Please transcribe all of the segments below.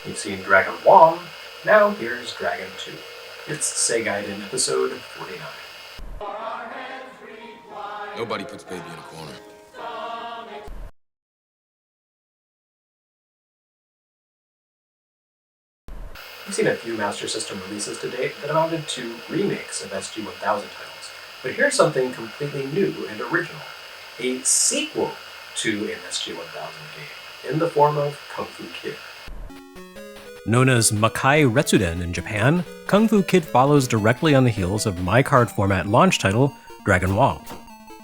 You've seen Dragon Wang, now here's Dragon 2. It's Segaiden episode 49. Nobody puts baby in a corner. We've seen a few Master System releases to date that amounted to remakes of SG-1000 titles, but here's something completely new and original. A sequel to an SG-1000 game, in the form of Kung Fu Kid. Known as Makai Retsuden in Japan, Kung Fu Kid follows directly on the heels of my card format launch title, Dragon Wang.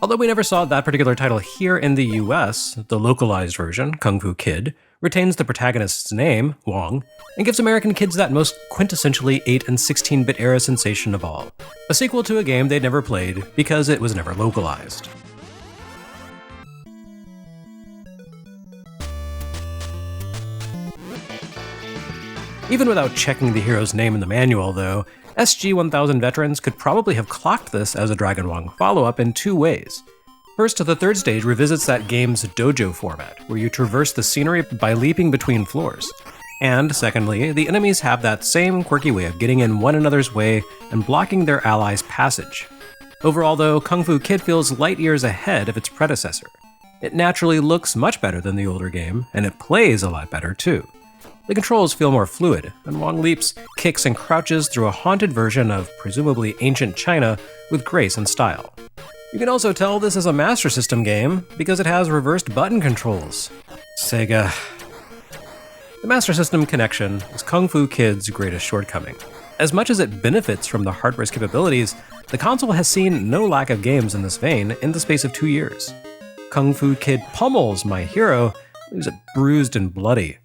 Although we never saw that particular title here in the US, the localized version, Kung Fu Kid, retains the protagonist's name, Wang, and gives American kids that most quintessentially 8 and 16-bit era sensation of all, a sequel to a game they'd never played because it was never localized. Even without checking the hero's name in the manual, though, SG-1000 veterans could probably have clocked this as a Dragon Wang follow-up in two ways. First, the third stage revisits that game's dojo format, where you traverse the scenery by leaping between floors. And secondly, the enemies have that same quirky way of getting in one another's way and blocking their allies' passage. Overall, though, Kung Fu Kid feels light years ahead of its predecessor. It naturally looks much better than the older game, and it plays a lot better too. The controls feel more fluid, and Wang leaps, kicks, and crouches through a haunted version of presumably ancient China with grace and style. You can also tell this is a Master System game because it has reversed button controls. Sega. The Master System connection is Kung Fu Kid's greatest shortcoming. As much as it benefits from the hardware's capabilities, the console has seen no lack of games in this vein in the space of 2 years. Kung Fu Kid pummels my hero, leaves it bruised and bloody.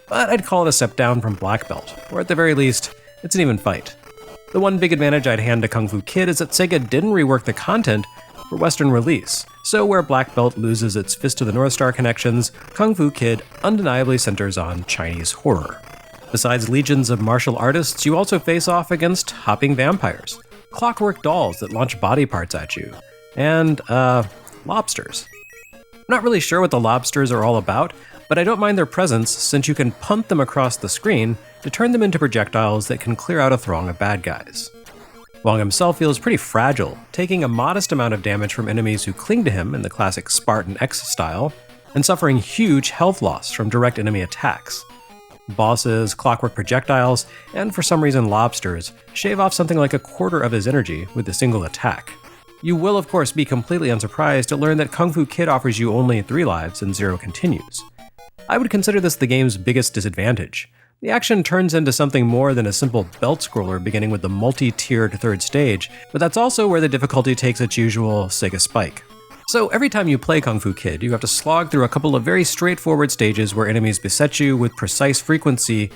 But I'd call it a step down from Black Belt, or at the very least, it's an even fight. The one big advantage I'd hand to Kung Fu Kid is that Sega didn't rework the content for Western release, so where Black Belt loses its Fist of the North Star connections, Kung Fu Kid undeniably centers on Chinese horror. Besides legions of martial artists, you also face off against hopping vampires, clockwork dolls that launch body parts at you, and, lobsters. I'm not really sure what the lobsters are all about, but I don't mind their presence since you can punt them across the screen to turn them into projectiles that can clear out a throng of bad guys. Wang himself feels pretty fragile, taking a modest amount of damage from enemies who cling to him in the classic Spartan-X style, and suffering huge health loss from direct enemy attacks. Bosses, clockwork projectiles, and for some reason lobsters, shave off something like a quarter of his energy with a single attack. You will of course be completely unsurprised to learn that Kung Fu Kid offers you only 3 lives and 0 continues. I would consider this the game's biggest disadvantage. The action turns into something more than a simple belt scroller beginning with the multi-tiered third stage, but that's also where the difficulty takes its usual Sega spike. So every time you play Kung Fu Kid, you have to slog through a couple of very straightforward stages where enemies beset you with precise frequency,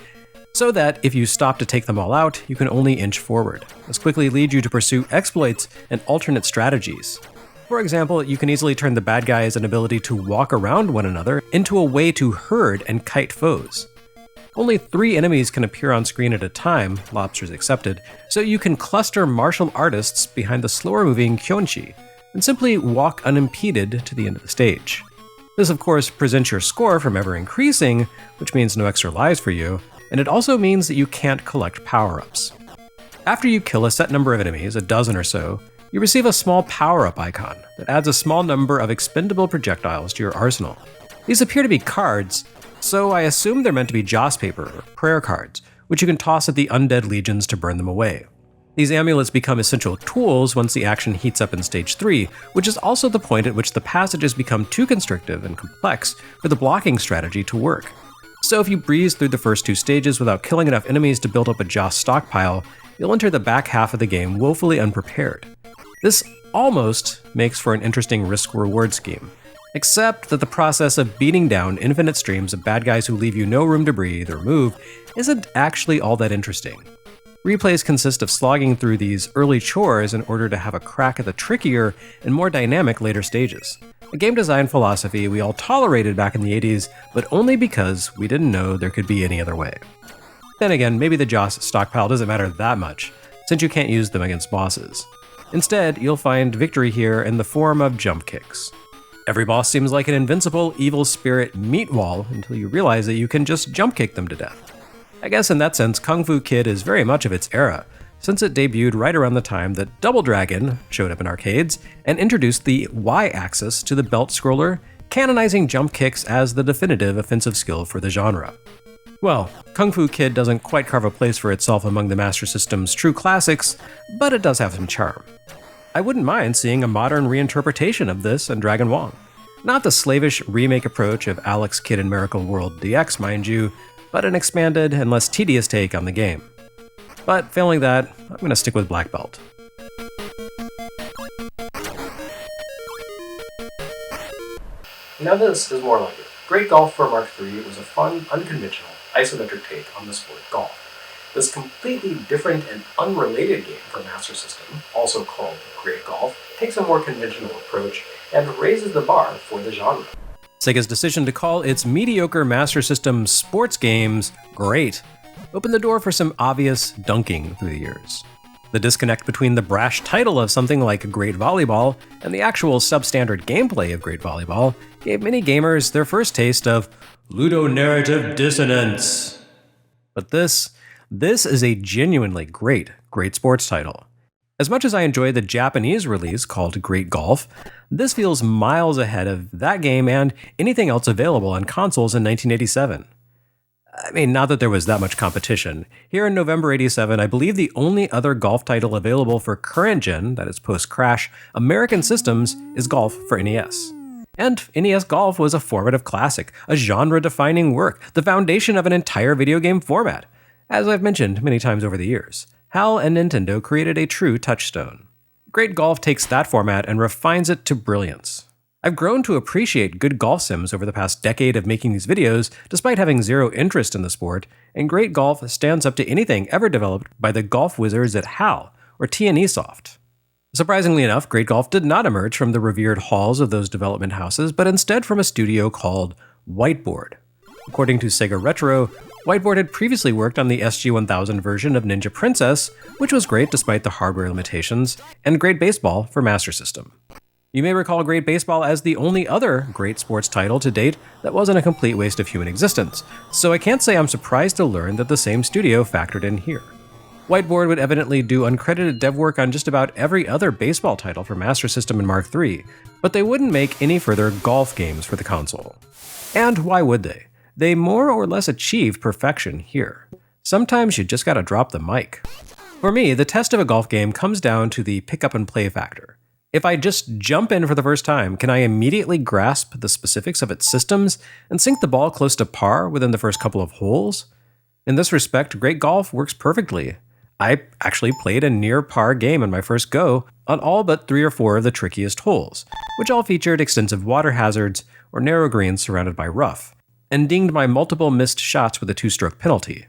so that if you stop to take them all out, you can only inch forward. This quickly leads you to pursue exploits and alternate strategies. For example, you can easily turn the bad guys' inability to walk around one another into a way to herd and kite foes. Only 3 enemies can appear on screen at a time, lobsters accepted, so you can cluster martial artists behind the slower-moving kyonchi, and simply walk unimpeded to the end of the stage. This of course presents your score from ever increasing, which means no extra lives for you, and it also means that you can't collect power-ups. After you kill a set number of enemies, a dozen or so, you receive a small power-up icon that adds a small number of expendable projectiles to your arsenal. These appear to be cards, so I assume they're meant to be joss paper or prayer cards, which you can toss at the undead legions to burn them away. These amulets become essential tools once the action heats up in Stage 3, which is also the point at which the passages become too constrictive and complex for the blocking strategy to work. So if you breeze through the first 2 stages without killing enough enemies to build up a joss stockpile, you'll enter the back half of the game woefully unprepared. This almost makes for an interesting risk-reward scheme, except that the process of beating down infinite streams of bad guys who leave you no room to breathe or move isn't actually all that interesting. Replays consist of slogging through these early chores in order to have a crack at the trickier and more dynamic later stages. A game design philosophy we all tolerated back in the 80s, but only because we didn't know there could be any other way. Then again, maybe the Joss stockpile doesn't matter that much, since you can't use them against bosses. Instead, you'll find victory here in the form of jump kicks. Every boss seems like an invincible evil spirit meat wall until you realize that you can just jump kick them to death. I guess in that sense, Kung Fu Kid is very much of its era, since it debuted right around the time that Double Dragon showed up in arcades and introduced the Y-axis to the belt scroller, canonizing jump kicks as the definitive offensive skill for the genre. Well, Kung Fu Kid doesn't quite carve a place for itself among the Master System's true classics, but it does have some charm. I wouldn't mind seeing a modern reinterpretation of this in Dragon Wang. Not the slavish remake approach of Alex Kidd in Miracle World DX, mind you, but an expanded and less tedious take on the game. But failing that, I'm going to stick with Black Belt. Now this is more like it. Great Golf for Mark III was a fun, unconventional, isometric take on the sport golf. This completely different and unrelated game for Master System, also called Great Golf, takes a more conventional approach and raises the bar for the genre. Sega's decision to call its mediocre Master System sports games great opened the door for some obvious dunking through the years. The disconnect between the brash title of something like Great Volleyball and the actual substandard gameplay of Great Volleyball gave many gamers their first taste of ludonarrative dissonance. But this is a genuinely great sports title. As much as I enjoy the Japanese release called Great Golf, this feels miles ahead of that game and anything else available on consoles in 1987. I mean, not that there was that much competition. Here in November 87, I believe the only other golf title available for current gen, that is post-crash, American systems is Golf for NES. And NES Golf was a formative classic, a genre-defining work, the foundation of an entire video game format. As I've mentioned many times over the years, HAL and Nintendo created a true touchstone. Great Golf takes that format and refines it to brilliance. I've grown to appreciate good golf sims over the past decade of making these videos, despite having zero interest in the sport, and Great Golf stands up to anything ever developed by the golf wizards at HAL or TNE Soft. Surprisingly enough, Great Golf did not emerge from the revered halls of those development houses, but instead from a studio called Whiteboard. According to Sega Retro, Whiteboard had previously worked on the SG-1000 version of Ninja Princess, which was great despite the hardware limitations, and Great Baseball for Master System. You may recall Great Baseball as the only other great sports title to date that wasn't a complete waste of human existence, so I can't say I'm surprised to learn that the same studio factored in here. Whiteboard would evidently do uncredited dev work on just about every other baseball title for Master System and Mark III, but they wouldn't make any further golf games for the console. And why would they? They more or less achieved perfection here. Sometimes you just gotta drop the mic. For me, the test of a golf game comes down to the pick up and play factor. If I just jump in for the first time, can I immediately grasp the specifics of its systems and sink the ball close to par within the first couple of holes? In this respect, Great Golf works perfectly. I actually played a near par game in my first go on all but 3 or 4 of the trickiest holes, which all featured extensive water hazards or narrow greens surrounded by rough, and dinged my multiple missed shots with a 2-stroke penalty.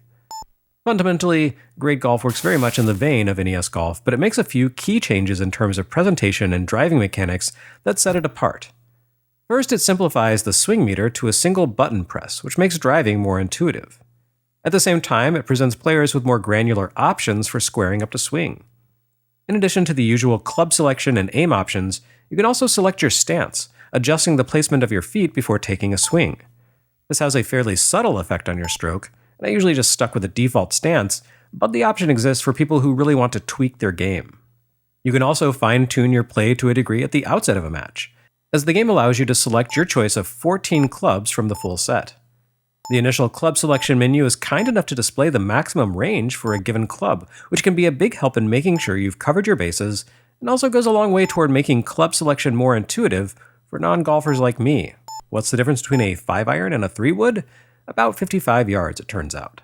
Fundamentally, Great Golf works very much in the vein of NES Golf, but it makes a few key changes in terms of presentation and driving mechanics that set it apart. First, it simplifies the swing meter to a single button press, which makes driving more intuitive. At the same time, it presents players with more granular options for squaring up to swing. In addition to the usual club selection and aim options, you can also select your stance, adjusting the placement of your feet before taking a swing. This has a fairly subtle effect on your stroke, and I usually just stuck with the default stance, but the option exists for people who really want to tweak their game. You can also fine-tune your play to a degree at the outset of a match, as the game allows you to select your choice of 14 clubs from the full set. The initial club selection menu is kind enough to display the maximum range for a given club, which can be a big help in making sure you've covered your bases, and also goes a long way toward making club selection more intuitive for non-golfers like me. What's the difference between a 5-iron and a 3-wood? About 55 yards, it turns out.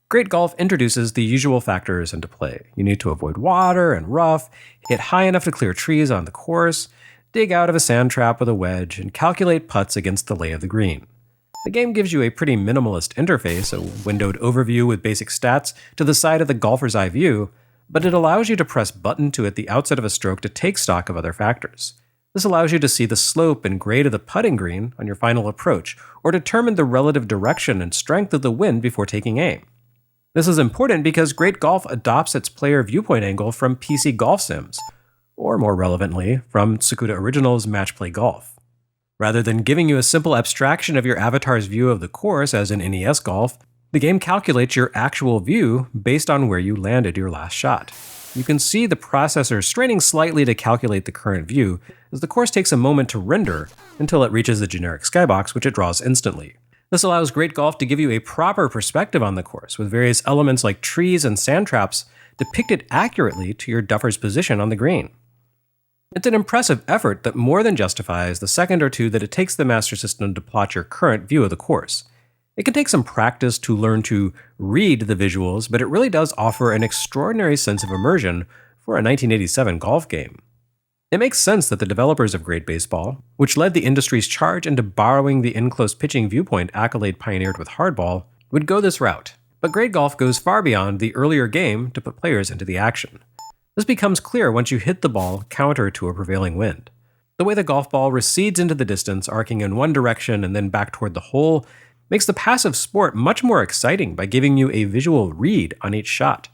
Great Golf introduces the usual factors into play. You need to avoid water and rough, hit high enough to clear trees on the course, dig out of a sand trap with a wedge, and calculate putts against the lay of the green. The game gives you a pretty minimalist interface, a windowed overview with basic stats to the side of the golfer's eye view, but it allows you to press button 2 at the outset of a stroke to take stock of other factors. This allows you to see the slope and grade of the putting green on your final approach, or determine the relative direction and strength of the wind before taking aim. This is important because Great Golf adopts its player viewpoint angle from PC golf sims, or more relevantly, from Sakuda Original's Match Play Golf. Rather than giving you a simple abstraction of your avatar's view of the course as in NES Golf, The game calculates your actual view based on where you landed your last shot. You can see the processor straining slightly to calculate the current view, as the course takes a moment to render until it reaches the generic skybox, which it draws instantly. This allows Great Golf to give you a proper perspective on the course, with various elements like trees and sand traps depicted accurately to your duffer's position on the green. It's an impressive effort that more than justifies the second or two that it takes the Master System to plot your current view of the course. It can take some practice to learn to read the visuals, but it really does offer an extraordinary sense of immersion for a 1987 golf game. It makes sense that the developers of Great Baseball, which led the industry's charge into borrowing the in-close pitching viewpoint accolade pioneered with hardball, would go this route. But Great Golf goes far beyond the earlier game to put players into the action. This becomes clear once you hit the ball counter to a prevailing wind. The way the golf ball recedes into the distance, arcing in one direction and then back toward the hole, makes the passive sport much more exciting by giving you a visual read on each shot.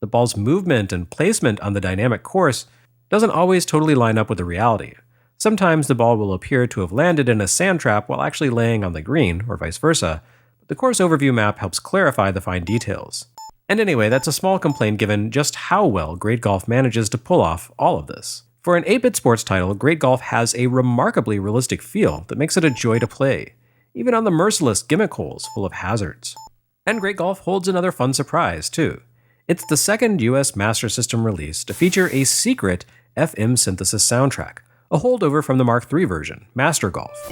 The ball's movement and placement on the dynamic course doesn't always totally line up with the reality. Sometimes the ball will appear to have landed in a sand trap while actually laying on the green, or vice versa, but the course overview map helps clarify the fine details. And anyway, that's a small complaint given just how well Great Golf manages to pull off all of this. For an 8-bit sports title, Great Golf has a remarkably realistic feel that makes it a joy to play, even on the merciless gimmick holes full of hazards. And Great Golf holds another fun surprise, too. It's the second US Master System release to feature a secret FM synthesis soundtrack, a holdover from the Mark III version, Master Golf.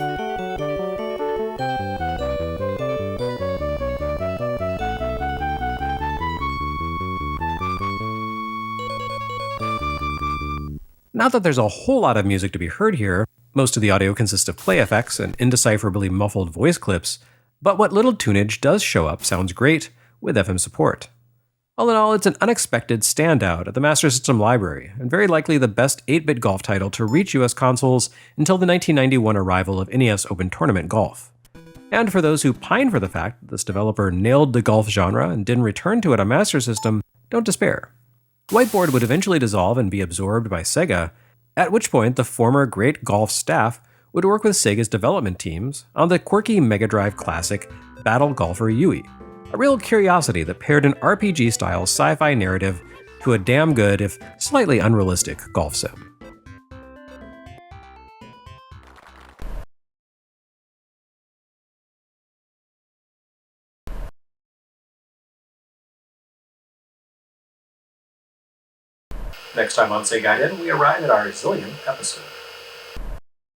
Not that there's a whole lot of music to be heard here. Most of the audio consists of play effects and indecipherably muffled voice clips, but what little tunage does show up sounds great with FM support. All in all, it's an unexpected standout at the Master System library, and very likely the best 8-bit golf title to reach US consoles until the 1991 arrival of NES Open Tournament Golf. And for those who pine for the fact that this developer nailed the golf genre and didn't return to it on Master System, don't despair. Whiteboard would eventually dissolve and be absorbed by Sega, at which point the former Great Golf staff would work with Sega's development teams on the quirky Mega Drive classic Battle Golfer Yui, a real curiosity that paired an RPG-style sci-fi narrative to a damn good, if slightly unrealistic, golf sim. Next time on Segaiden, we arrive at our zillionth episode.